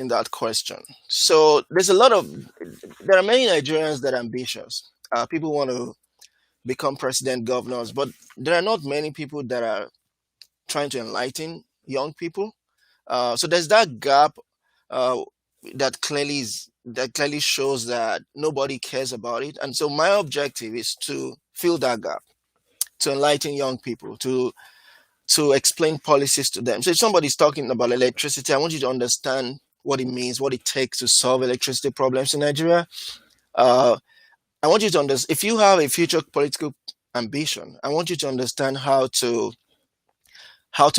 in that question. So there are many Nigerians that are ambitious. People want to become president, governors, but there are not many people that are trying to enlighten young people. So there's that gap uh, that clearly shows that nobody cares about it. And so my objective is to fill that gap, to enlighten young people, to explain policies to them. So if somebody's talking about electricity, I want you to understand what it means, what it takes to solve electricity problems in Nigeria. Uh, I want you to understand if you have a future political ambition. I want you to understand how to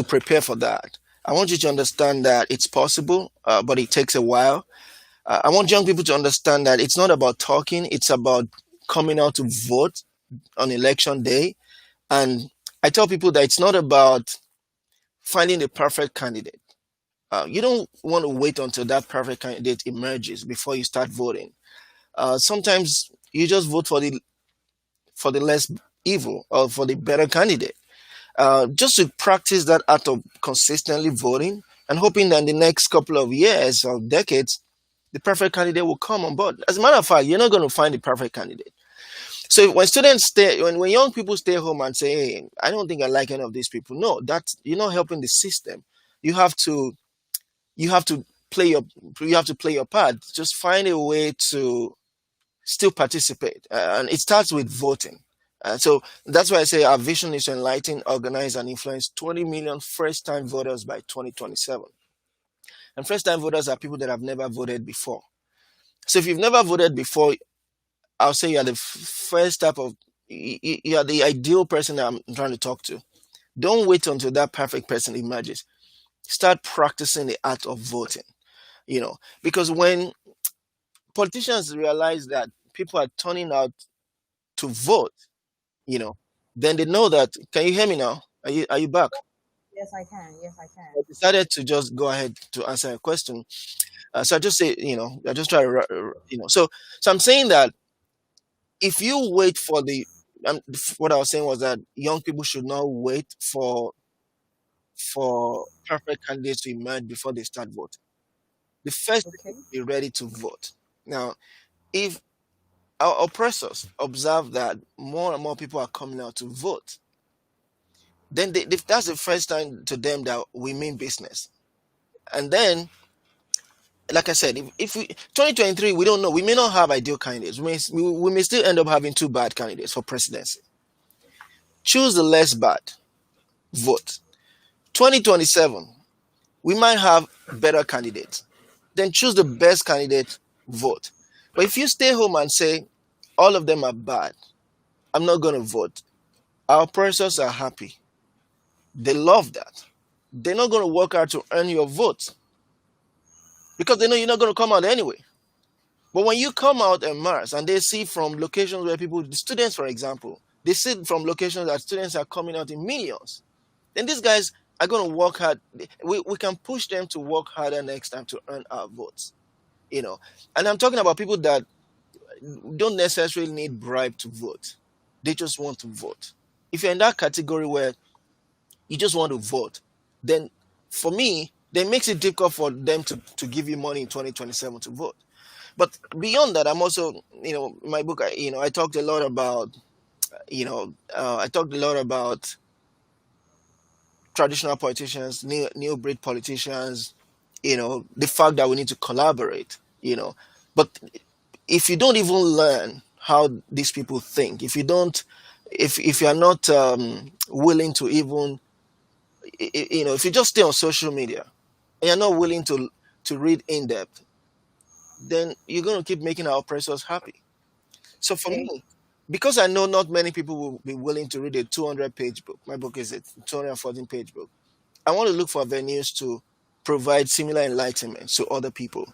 prepare for that. I want you to understand that it's possible, but it takes a while. I want young people to understand that it's not about talking; it's about coming out to vote on election day. And I tell people that it's not about finding the perfect candidate. You don't want to wait until that perfect candidate emerges before you start voting. Sometimes you just vote for the less evil or for the better candidate. Just to practice that art of consistently voting and hoping that in the next couple of years or decades, the perfect candidate will come on board. As a matter of fact, you're not going to find the perfect candidate. So when young people stay home and say, "Hey, I don't think I like any of these people," no, that's you're not helping the system. You have to you have to play your you have to play your part. Just find a way to still participate, and it starts with voting. So that's why I say our vision is to enlighten, organize, and influence 20 million first-time voters by 2027. And first-time voters are people that have never voted before. So if you've never voted before, I'll say you're the first type of you're the ideal person that I'm trying to talk to. Don't wait until that perfect person emerges. Start practicing the art of voting. Because when politicians realize that people are turning out to vote, you know, then they know that. Can you hear me now? Are you back? Yes, I can. Yes, I can. I decided to just go ahead to answer a question. So I just say, I just try to, so I'm saying that if you wait for what I was saying was that young people should not wait for perfect candidates to emerge before they start voting. The first thing Okay. is be ready to vote. Now, if our oppressors observe that more and more people are coming out to vote, then that's the first time to them that we mean business. And then, like I said, if we 2023, we don't know. We may not have ideal candidates. We may still end up having two bad candidates for presidency. Choose the less bad. Vote. 2027, we might have better candidates. Then choose the best candidate. Vote. But if you stay home and say all of them are bad, I'm not going to vote. Our oppressors are happy. They love that. They're not going to work hard to earn your vote because they know you're not going to come out anyway. But when you come out en masse and they see from locations where students, for example, they see from locations that students are coming out in millions, then these guys are going to work hard. We can push them to work harder next time to earn our votes. And I'm talking about people that don't necessarily need bribe to vote. They just want to vote. If you're in that category where you just want to vote, then for me, that makes it difficult for them to give you money in 2027 to vote. But beyond that, I'm also, in my book, I talked a lot about, I talked a lot about traditional politicians, new breed politicians, the fact that we need to collaborate. But if you don't even learn how these people think, if you are not willing to even, if you just stay on social media and you're not willing to read in depth, then you're going to keep making our oppressors happy. So for Okay. me, because I know not many people will be willing to read a 200-page book, my book is a 214-page book. I want to look for venues to provide similar enlightenment to other people.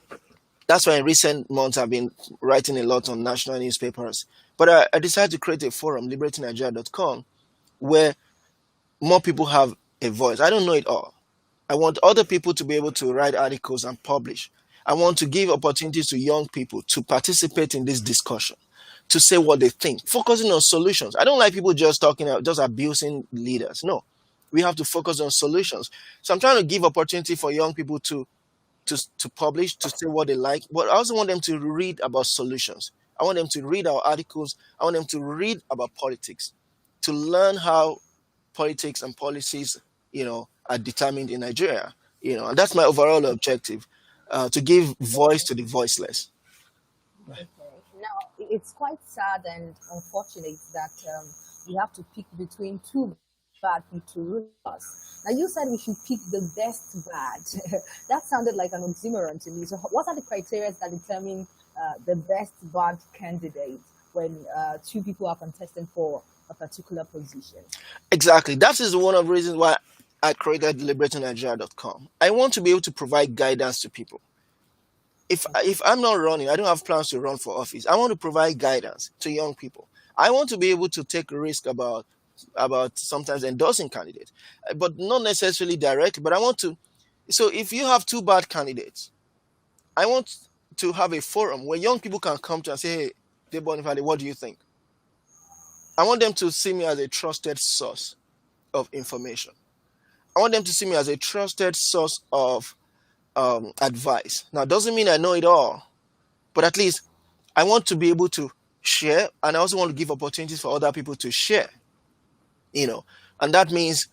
That's why in recent months I've been writing a lot on national newspapers. But I decided to create a forum, LiberatingNigeria.com, where more people have a voice. I don't know it all. I want other people to be able to write articles and publish. I want to give opportunities to young people to participate in this discussion, to say what they think, focusing on solutions. I don't like people just talking, just abusing leaders. No, we have to focus on solutions. So I'm trying to give opportunity for young people to to publish, to say what they like, but I also want them to read about solutions. I want them to read our articles. I want them to read about politics, to learn how politics and policies, are determined in Nigeria. And that's my overall objective, to give voice to the voiceless. Okay. Now, it's quite sad and unfortunate that we have to pick between two bad people to rule us. Now, you said we should pick the best bad. That sounded like an oxymoron to me. So, what are the criteria that determine the best bad candidate when two people are contesting for a particular position? Exactly. That is one of the reasons why I created LiberatingNigeria.com. I want to be able to provide guidance to people. If I'm not running, I don't have plans to run for office. I want to provide guidance to young people. I want to be able to take a risk about sometimes endorsing candidates, but not necessarily directly. But I want to. So if you have two bad candidates, I want to have a forum where young people can come to and say, "Hey, Debo Onifade, what do you think?" I want them to see me as a trusted source of information. I want them to see me as a trusted source of advice. Now, it doesn't mean I know it all, but at least I want to be able to share, and I also want to give opportunities for other people to share. And that means,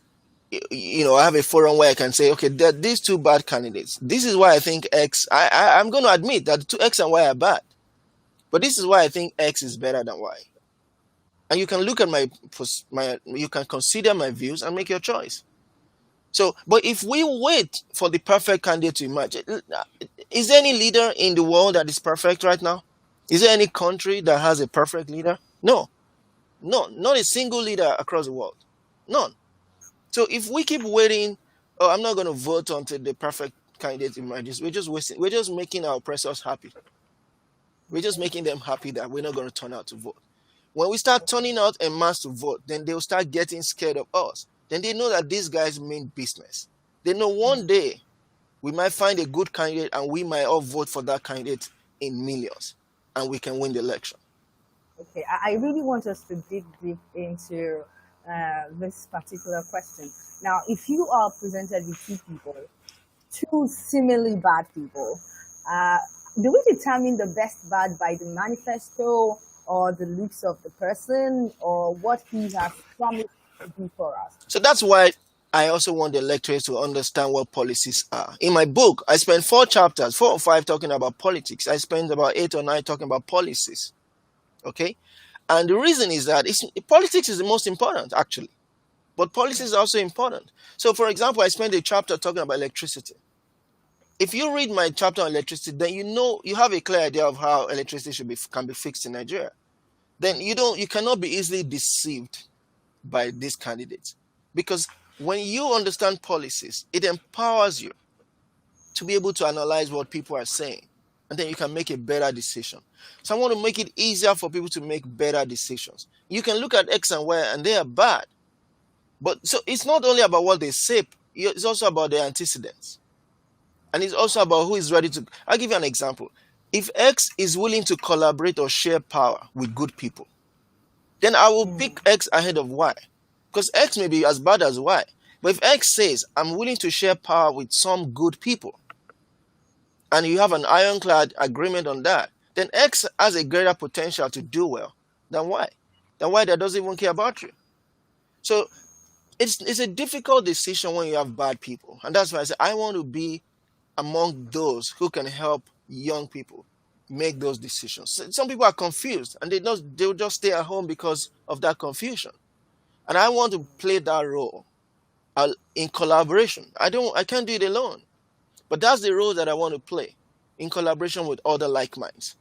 I have a forum where I can say, okay, these two bad candidates. This is why I think X. I'm going to admit that two X and Y are bad, but this is why I think X is better than Y. And you can look at you can consider my views and make your choice. So, but if we wait for the perfect candidate to emerge, is there any leader in the world that is perfect right now? Is there any country that has a perfect leader? No, not a single leader across the world. None. So if we keep waiting, oh, I'm not going to vote until the perfect candidate emerges, we're just wasting, we're just making our oppressors happy. We're just making them happy that we're not going to turn out to vote. When we start turning out en masse to vote, then they'll start getting scared of us. Then they know that these guys mean business. They know one day we might find a good candidate and we might all vote for that candidate in millions and we can win the election. Okay, I really want us to dig deep into this particular question. Now, if you are presented with two people, two similarly bad people, do we determine the best bad by the manifesto or the looks of the person or what he has promised to do for us? So that's why I also want the electorate to understand what policies are. In my book, I spent 4 chapters, 4 or 5 talking about politics. I spent about 8 or 9 talking about policies. Okay? And the reason is that politics is the most important, actually. But policies are also important. So, for example, I spent a chapter talking about electricity. If you read my chapter on electricity, then you have a clear idea of how electricity can be fixed in Nigeria. Then you cannot be easily deceived by these candidates, because when you understand policies, it empowers you to be able to analyze what people are saying, and then you can make a better decision. So I want to make it easier for people to make better decisions. You can look at X and Y and they are bad, but so it's not only about what they say, it's also about their antecedents. And it's also about who is ready to. I'll give you an example. If X is willing to collaborate or share power with good people, then I will pick X ahead of Y. Because X may be as bad as Y. But if X says, I'm willing to share power with some good people, and you have an ironclad agreement on that, then X has a greater potential to do well than Y. Than Y that doesn't even care about you. So it's a difficult decision when you have bad people. And that's why I say I want to be among those who can help young people make those decisions. Some people are confused and they'll just stay at home because of that confusion. And I want to play that role in collaboration. I can't do it alone. But that's the role that I want to play in collaboration with other like minds.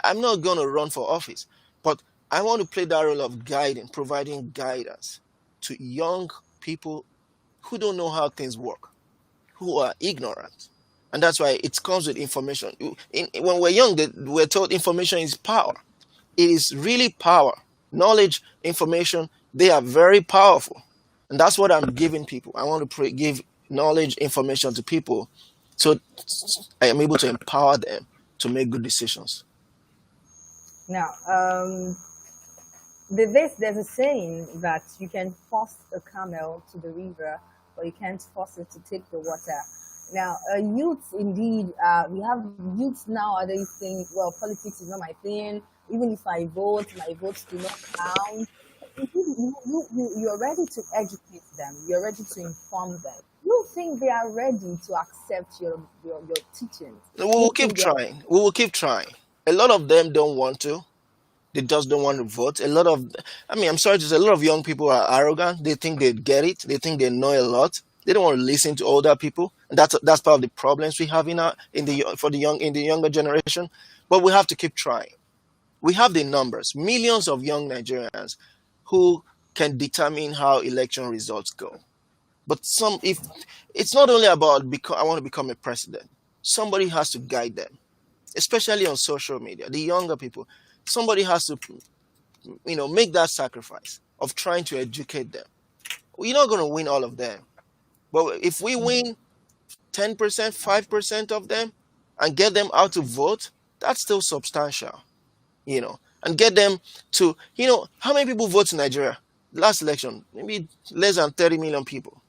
I'm not going to run for office, but I want to play that role of providing guidance to young people who don't know how things work, who are ignorant. And that's why it comes with information. When we're young, we're told information is power. It is really power. Knowledge, information, they are very powerful. And that's what I'm giving people. I want to give knowledge, information to people so I am able to empower them to make good decisions. Now, there's a saying that you can force a camel to the river, but you can't force it to take the water. Now, youth indeed, we have youth nowadays saying, well, politics is not my thing. Even if I vote, my votes do not count. You're ready to educate them. You're ready to inform them. You think they are ready to accept your teachings? We You will keep think they are trying. We will keep trying. A lot of them don't want to. They just don't want to vote. I mean, I'm sorry to say, a lot of young people are arrogant. They think they get it. They think they know a lot. They don't want to listen to older people, and that's part of the problems we have in the younger generation. But we have to keep trying. We have the numbers, millions of young Nigerians who can determine how election results go. But if it's not only about I want to become a president, somebody has to guide them, especially on social media. The younger people, somebody has to, make that sacrifice of trying to educate them. We're not going to win all of them, but if we win 10%, 5% of them, and get them out to vote, that's still substantial, and get them to, how many people vote in Nigeria? Last election, maybe less than 30 million people,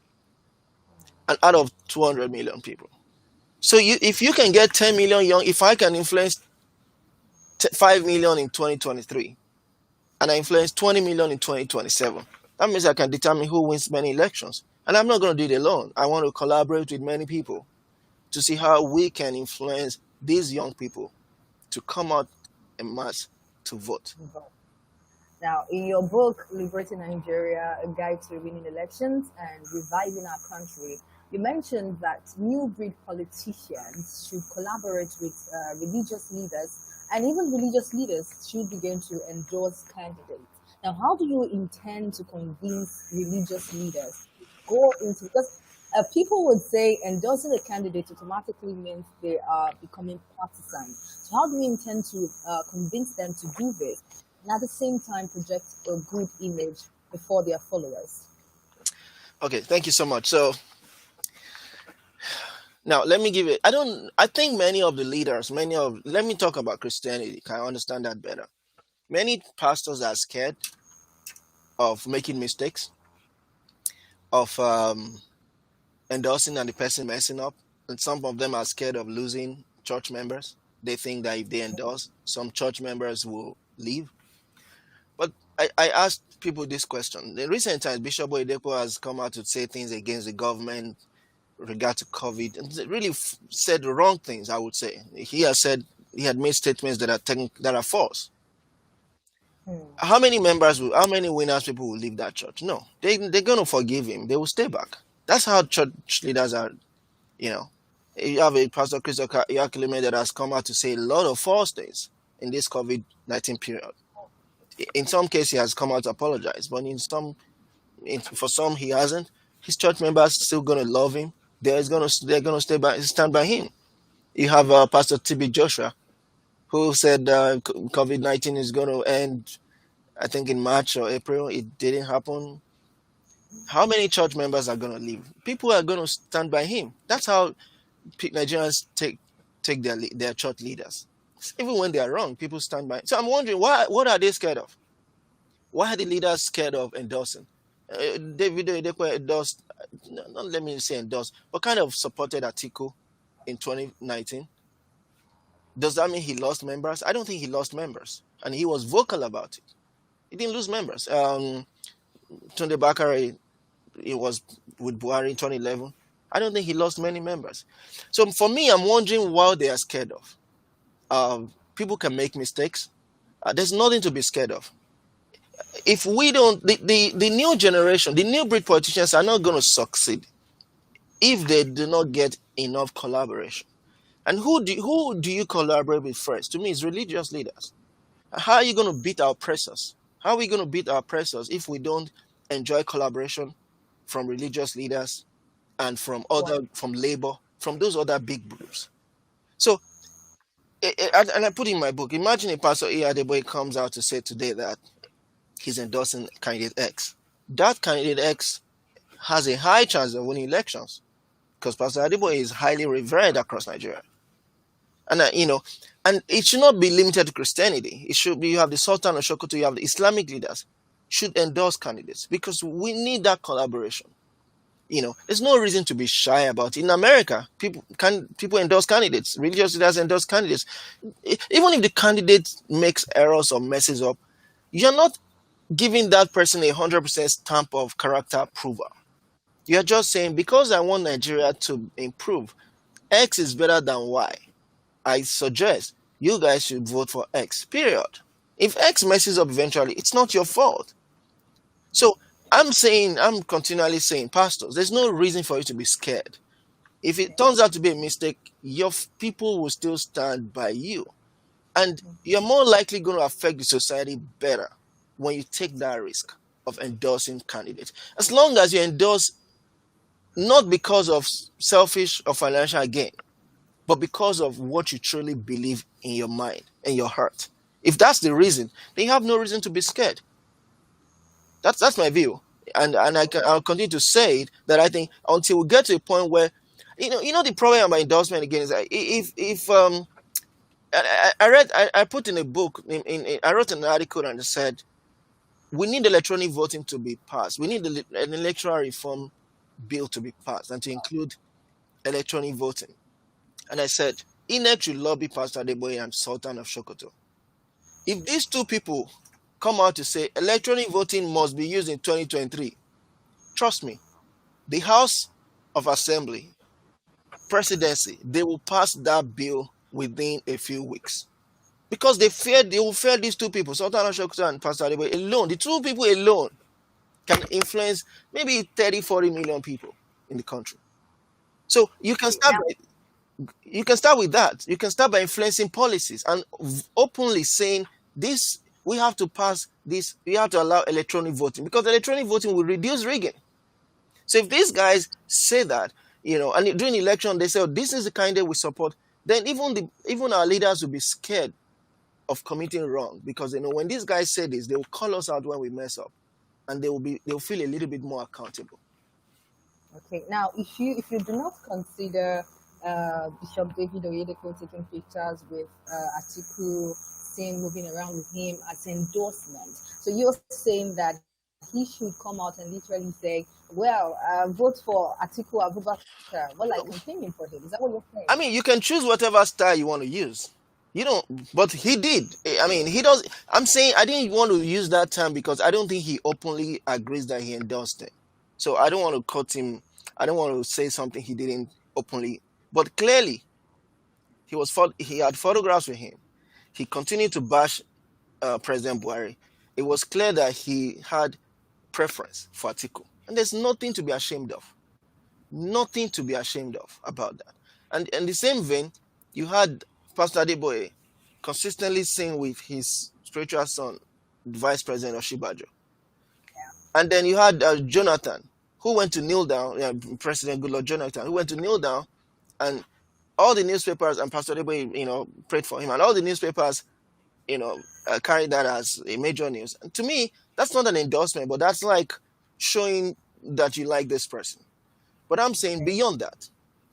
and out of 200 million people. So if you can get 10 million young, if I can influence 5 million in 2023, and I influence 20 million in 2027, that means I can determine who wins many elections. And I'm not going to do it alone. I want to collaborate with many people to see how we can influence these young people to come out en masse to vote. Now, in your book, Liberating Nigeria, A Guide to Winning Elections and Reviving Our Country, you mentioned that new breed politicians should collaborate with religious leaders, and even religious leaders should begin to endorse candidates. Now, how do you intend to convince religious leaders to go into, because people would say endorsing a candidate automatically means they are becoming partisan. So how do you intend to convince them to do this, and at the same time project a good image before their followers? Okay, thank you so much. So now let me give it. I think many of the leaders, let me talk about Christianity. Can I understand that better? Many pastors are scared of making mistakes, of endorsing and the person messing up, and some of them are scared of losing church members. They think that if they endorse, some church members will leave. But I asked people this question. In recent times, Bishop Oyedepo has come out to say things against the government with regard to COVID, and really said the wrong things, I would say. He had made statements that are false. How many winners people will leave that church? No, they're going to forgive him. They will stay back. That's how church leaders are, You have a Pastor Oyakhilome that has come out to say a lot of false things in this COVID-19 period. In some cases, he has come out to apologize, but for some, he hasn't. His church members still going to love him. They're going to stand by him. You have Pastor T.B. Joshua, who said COVID-19 is going to end, I think, in March or April. It didn't happen. How many church members are going to leave? People are going to stand by him. That's how Nigerians take their church leaders. Even when they are wrong, people stand by. So I'm wondering, what are they scared of? Why are the leaders scared of endorsing? David Oyedepo endorsed, not let me say endorsed, but kind of supported Atiku in 2019. Does that mean he lost members? I don't think he lost members. And he was vocal about it. He didn't lose members. Tunde Bakare, it was with Buhari in 2011. I don't think he lost many members. So for me, I'm wondering what they are scared of. People can make mistakes. There's nothing to be scared of. If we don't, the new generation, the new breed politicians are not going to succeed if they do not get enough collaboration. And who do you collaborate with first? To me, it's religious leaders. How are you going to beat our oppressors? How are we going to beat our oppressors if we don't enjoy collaboration from religious leaders and from labor, from those other big groups? So, and I put in my book, imagine if Pastor E.A. Adeboye comes out to say today that he's endorsing candidate X. That candidate X has a high chance of winning elections because Pastor Adeboye is highly revered across Nigeria. And and it should not be limited to Christianity. It should be, you have the Sultan of Sokoto, you have the Islamic leaders should endorse candidates because we need that collaboration. There's no reason to be shy about it. In America, people endorse candidates. Religious leaders endorse candidates. Even if the candidate makes errors or messes up, you're not giving that person 100% stamp of character approval. You're just saying, because I want Nigeria to improve, X is better than Y. I suggest you guys should vote for X, period. If X messes up eventually, it's not your fault. So I'm continually saying, pastors, there's no reason for you to be scared. If it turns out to be a mistake, your people will still stand by you. And you're more likely going to affect the society better when you take that risk of endorsing candidates. As long as you endorse not because of selfish or financial gain, but because of what you truly believe in your mind and your heart. If that's the reason, then you have no reason to be scared. That's my view, and I'll continue to say it, that I think until we get to a point where, the problem about endorsement again is that if I put in a book, I wrote an article and I said we need electronic voting to be passed. We need an electoral reform bill to be passed and to include electronic voting. And I said, INEC should lobby Pastor Adeboye and Sultan of Sokoto. If these two people come out to say electronic voting must be used in 2023, trust me, the House of Assembly, presidency, they will pass that bill within a few weeks. Because they will fear these two people, Sultan of Sokoto and Pastor Adeboye alone. The two people alone can influence maybe 30, 40 million people in the country. So you can start with that. You can start by influencing policies and openly saying this, we have to pass this, we have to allow electronic voting, because electronic voting will reduce rigging. So if these guys say that, and during the election they say, oh, this is the candidate we support, then even our leaders will be scared of committing wrong, because when these guys say this, they will call us out when we mess up, and they'll feel a little bit more accountable. Okay, now if you do not consider Bishop David Oyedepo taking pictures with Atiku, seen moving around with him as endorsement, so you're saying that he should come out and literally say, well, vote for Atiku Abubakar, well, like campaigning for him. Is that what you're saying? I mean, you can choose whatever style you want to use. But he did. I mean, he does. I'm saying I didn't want to use that term because I don't think he openly agrees that he endorsed it. So I don't want to cut him. I don't want to say something he didn't openly. But clearly, he had photographs with him. He continued to bash President Buhari. It was clear that he had preference for Atiku. And there's nothing to be ashamed of. Nothing to be ashamed of about that. And in the same vein, you had Pastor Adeboye consistently sing with his spiritual son, Vice President Oshibajo. And then you had Jonathan, who went to kneel down, President Goodluck Jonathan, who went to kneel down, and all the newspapers, and Pastor Adeboye, prayed for him, and all the newspapers, carried that as a major news. And to me, that's not an endorsement, but that's like showing that you like this person. But I'm saying beyond that,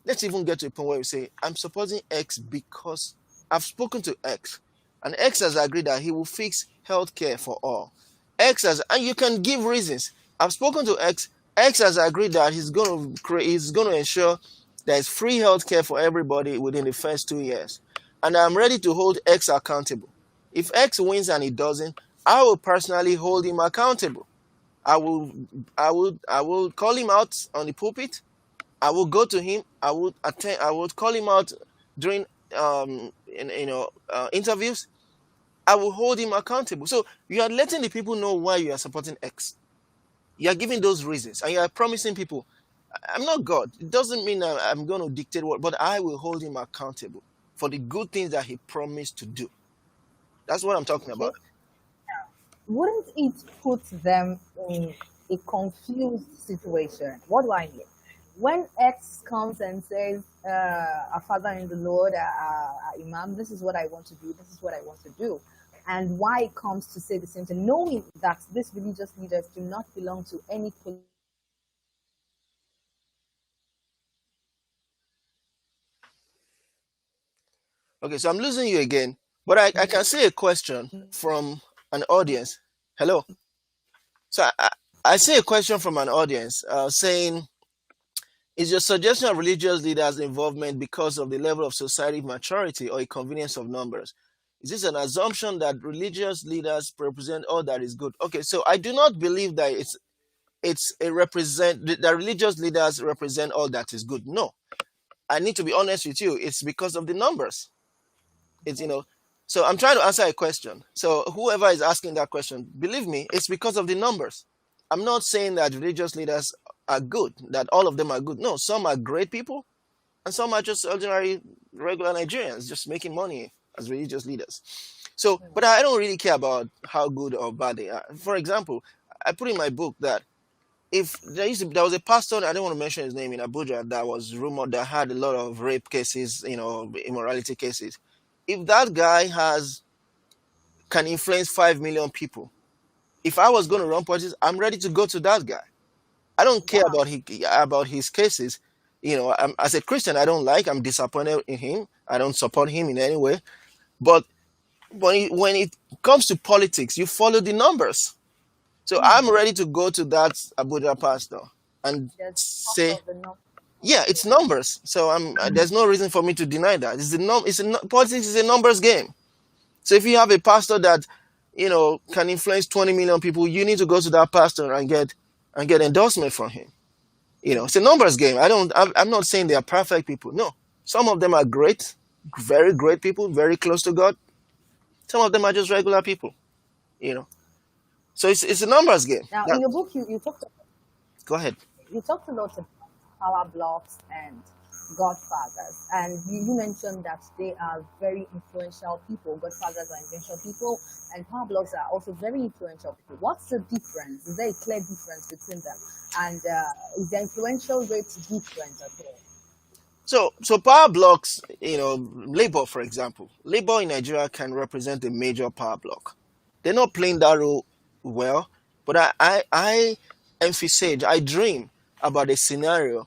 let's even get to a point where we say, I'm supporting X because I've spoken to X, and X has agreed that he will fix healthcare for all. And you can give reasons. I've spoken to X. X has agreed that he's going to ensure there's free healthcare for everybody within the first 2 years. And I'm ready to hold X accountable. If X wins and he doesn't, I will personally hold him accountable. I will call him out on the pulpit. I will go to him. I would call him out during interviews. I will hold him accountable. So you are letting the people know why you are supporting X. You are giving those reasons, and you are promising people, I'm not God. It doesn't mean I'm going to dictate what, but I will hold him accountable for the good things that he promised to do. That's what I'm talking about. Wouldn't it put them in a confused situation? What do I mean? When X comes and says, our Father in the Lord, Imam, this is what I want to do, this is what I want to do. And Y comes to say the same thing, knowing that these religious leaders do not belong to any political. Okay, so I'm losing you again, but I can see a question from an audience. Hello. So I see a question from an audience saying, Is your suggestion of religious leaders' involvement because of the level of society maturity or a convenience of numbers? Is this an assumption that religious leaders represent all that is good? Okay, so I do not believe that it's a represent that religious leaders represent all that is good. No, I need to be honest with you. It's because of the numbers. It's So I'm trying to answer a question. So whoever is asking that question, believe me, it's because of the numbers. I'm not saying that religious leaders are good, that all of them are good. No, some are great people, and some are just ordinary, regular Nigerians just making money as religious leaders. So, but I don't really care about how good or bad they are. For example, I put in my book that if there was a pastor, I don't want to mention his name, in Abuja that was rumored that had a lot of rape cases, immorality cases. If that guy can influence 5 million people, if I was going to run politics, I'm ready to go to that guy. I don't care about his cases. As a Christian, I'm disappointed in him. I don't support him in any way. But when it comes to politics, you follow the numbers. So I'm ready to go to that Abuja pastor and say, yeah, it's numbers. So there's no reason for me to deny that. Politics is a numbers game. So if you have a pastor that can influence 20 million people, you need to go to that pastor and get endorsement from him. It's a numbers game. I'm not saying they are perfect people. No, some of them are great, very great people, very close to God. Some of them are just regular people. So it's a numbers game. Now, in your book, you talked. Go ahead. You talked a lot about power blocks and godfathers, and you mentioned that they are very influential people. Godfathers are influential people, and power blocks are also very influential people. What's the difference? Is there a clear difference between them? And is the influential rate different at all? So power blocks, Labour, for example. Labour in Nigeria can represent a major power block. They're not playing that role well, but I emphasize, I dream about a scenario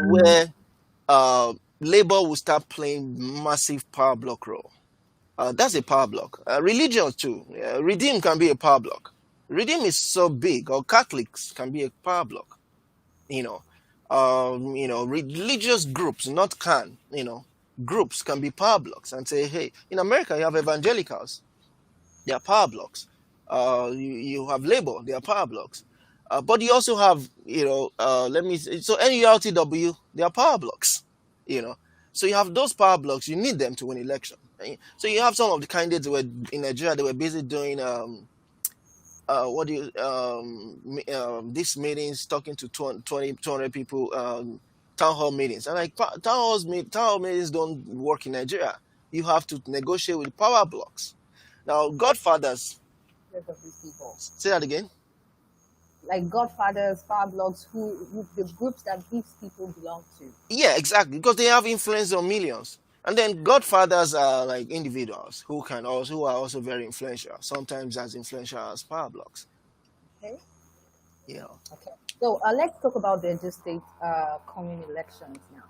where Labour will start playing massive power block role. That's a power block. Religion too. Redeem can be a power block. Redeem is so big, or Catholics can be a power block. Religious groups, not groups can be power blocks and say, hey, in America you have evangelicals, they are power blocks. You have Labour, they are power blocks. But you also have, so NURTW, they are power blocks, So you have those power blocks, you need them to win election. So you have some of the candidates who were in Nigeria, they were busy doing these meetings, talking to 200 people, town hall meetings. And town hall meetings don't work in Nigeria. You have to negotiate with power blocks. Now, godfathers. Of these people. Say that again. Like godfathers, power blocks, who the groups that these people belong to. Yeah, exactly, because they have influence on millions. And then godfathers are like individuals who are also very influential, sometimes as influential as power blocks. Okay. Yeah. Okay. So let's talk about the state coming elections now.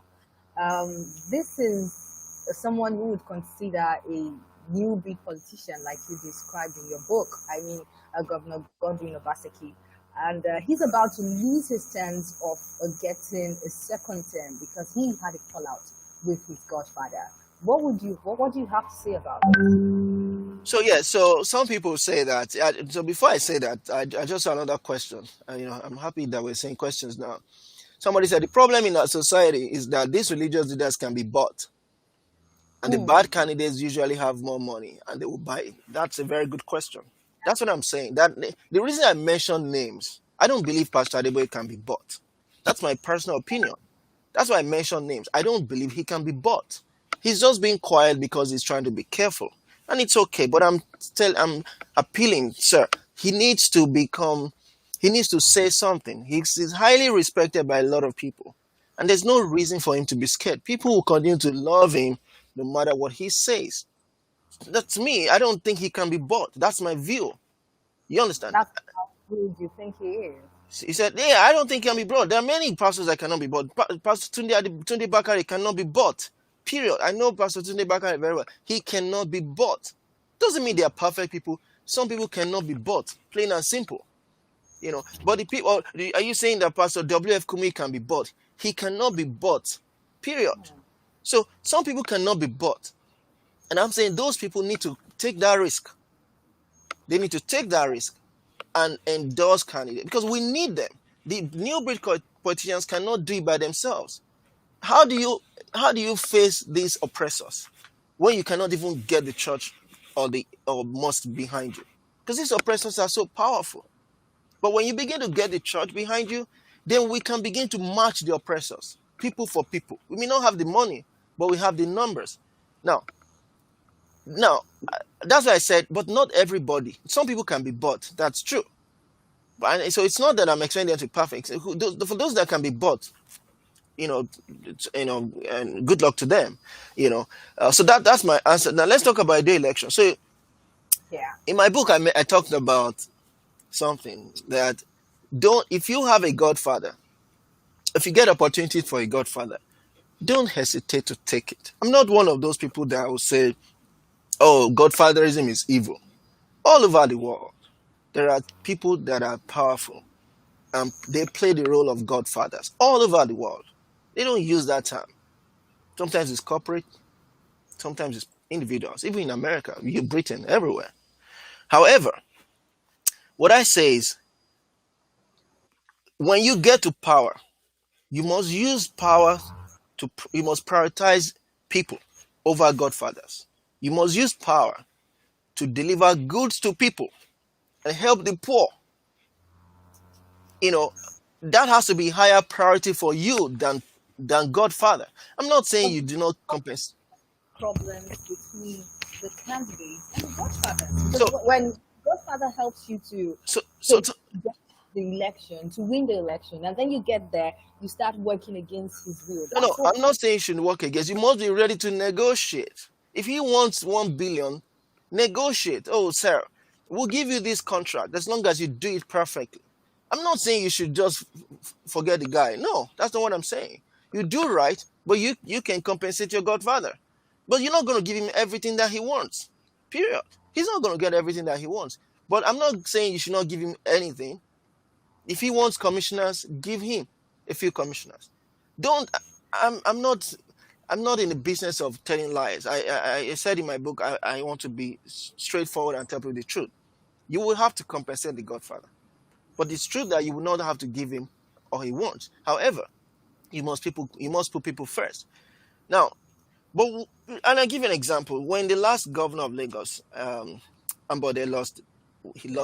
This is someone who would consider a new big politician, like you described in your book. I mean, Governor Godwin Obaseki. And he's about to lose his chance of getting a second term because he had a fallout with his godfather. What do you have to say about it? So some people say that. So before I say that, I just have another question. I'm happy that we're saying questions now. Somebody said the problem in our society is that these religious leaders can be bought, and the bad candidates usually have more money, and they will buy it. That's a very good question. That's what I'm saying. That the reason I mention names, I don't believe Pastor Adeboye can be bought. That's my personal opinion. That's why I mention names. I don't believe he can be bought. He's just being quiet because he's trying to be careful, and it's okay. But I'm appealing, sir. He needs to say something. He's highly respected by a lot of people, and there's no reason for him to be scared. People will continue to love him no matter what he says. That's me. I don't think he can be bought. That's my view. You understand? That's how good you think he is. He said, yeah, I don't think he can be bought. There are many pastors that cannot be bought. Pastor Tunde Bakare cannot be bought. Period. I know Pastor Tunde Bakare very well. He cannot be bought. Doesn't mean they are perfect people. Some people cannot be bought. Plain and simple. But the people, are you saying that Pastor W.F. Kumi can be bought? He cannot be bought. Period. So some people cannot be bought. And I'm saying those people need to take that risk. They need to take that risk and endorse candidates because we need them. The new breed politicians cannot do it by themselves. How do you face these oppressors when you cannot even get the church or mosque behind you? Because these oppressors are so powerful. But when you begin to get the church behind you, then we can begin to match the oppressors, people for people. We may not have the money, but we have the numbers. Now, that's why I said, but not everybody. Some people can be bought. That's true. So it's not that I'm expecting them to be perfect. For those that can be bought, and good luck to them. So that's my answer. Now let's talk about the election. So Yeah. in my book, I talked about something that if you have a godfather, if you get opportunity for a godfather, don't hesitate to take it. I'm not one of those people that will say, oh, godfatherism is evil. All over the world, there are people that are powerful and they play the role of godfathers all over the world. They don't use that term. Sometimes it's corporate, sometimes it's individuals, even in America, Britain, everywhere. However, what I say is, when you get to power, you must use power you must prioritize people over godfathers. You must use power to deliver goods to people and help the poor. That has to be higher priority for you than godfather. I'm not saying you do not compensate. Problems between the candidates and the godfather. So Because when godfather helps you to get the election, to win the election, and then you get there, you start working against his will. no, I'm not saying you should work against. You must be ready to negotiate. If he wants 1 billion, negotiate. Oh, sir, we'll give you this contract as long as you do it perfectly. I'm not saying you should just forget the guy. No, that's not what I'm saying. You do right, but you can compensate your godfather. But you're not going to give him everything that he wants. Period. He's not going to get everything that he wants. But I'm not saying you should not give him anything. If he wants commissioners, give him a few commissioners. I'm not in the business of telling lies. I said in my book, I want to be straightforward and tell people the truth. You will have to compensate the godfather. But it's true that you will not have to give him all he wants. However, you must put people first. Now, and I'll give you an example. When the last governor of Lagos, Ambode, lost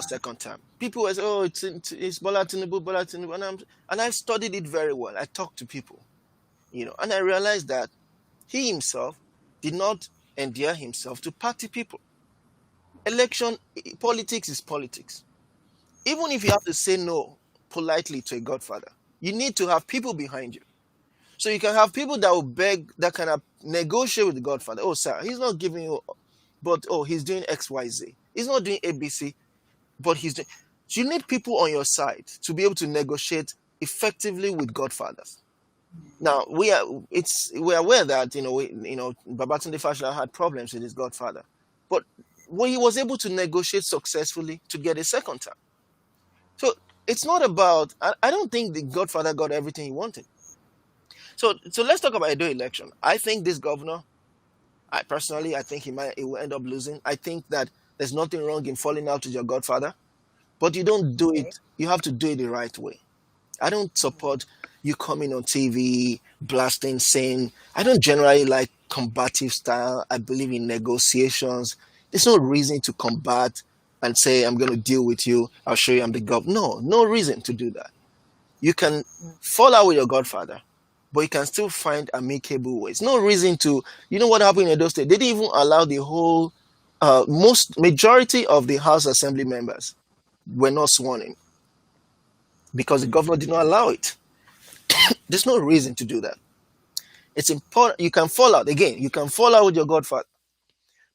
second term, people were saying, oh, it's Bola Tinubu, and I studied it very well. I talked to people, and I realized that he himself did not endear himself to party people. Politics is politics. Even if you have to say no politely to a godfather, you need to have people behind you. So you can have people that will beg, that can negotiate with the godfather. Oh, sir, he's not giving you, but he's doing X, Y, Z. He's not doing ABC, but he's doing. So you need people on your side to be able to negotiate effectively with godfathers. Now we're aware that Babatunde Fashola had problems with his godfather, but when he was able to negotiate successfully to get a second term. So it's not about. I don't think the godfather got everything he wanted. So let's talk about Edo election. I think this governor, I think he will end up losing. I think that there's nothing wrong in falling out with your godfather, but you don't do it. You have to do it the right way. I don't support you coming on TV, blasting, saying, I don't generally like combative style. I believe in negotiations. There's no reason to combat and say, I'm going to deal with you. I'll show you I'm the governor. No reason to do that. You can fall out with your godfather, but you can still find amicable ways. No reason to, what happened in Edo State? They didn't even allow the whole, majority of the House Assembly members were not sworn in because the governor did not allow it. There's no reason to do that. It's important. You can fall out. Again, you can fall out with your godfather.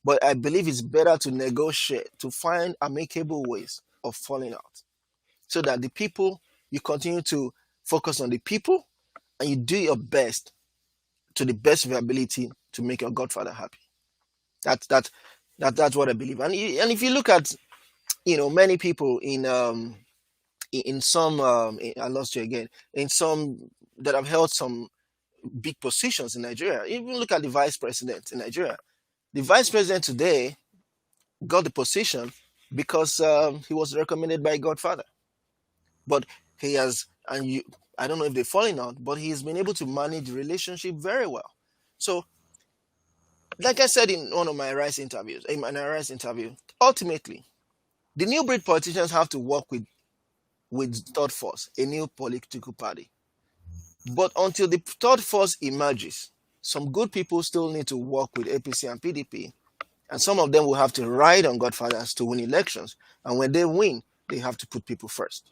But I believe it's better to negotiate, to find amicable ways of falling out. So that the people, you continue to focus on the people and you do your best to the best of your ability to make your godfather happy. That's what I believe. And if you look at, many people in some I lost you again, in some that have held some big positions in Nigeria. Even look at the vice president in Nigeria. The vice president today got the position because he was recommended by Godfather. But he has, and you, I don't know if they're falling out, but he's been able to manage the relationship very well. So, like I said in one of my Rice interviews, in my Rice interview, ultimately, the new breed politicians have to work with third force, a new political party. But until the third force emerges, some good people still need to work with APC and PDP, and some of them will have to ride on Godfathers to win elections. And when they win, they have to put people first.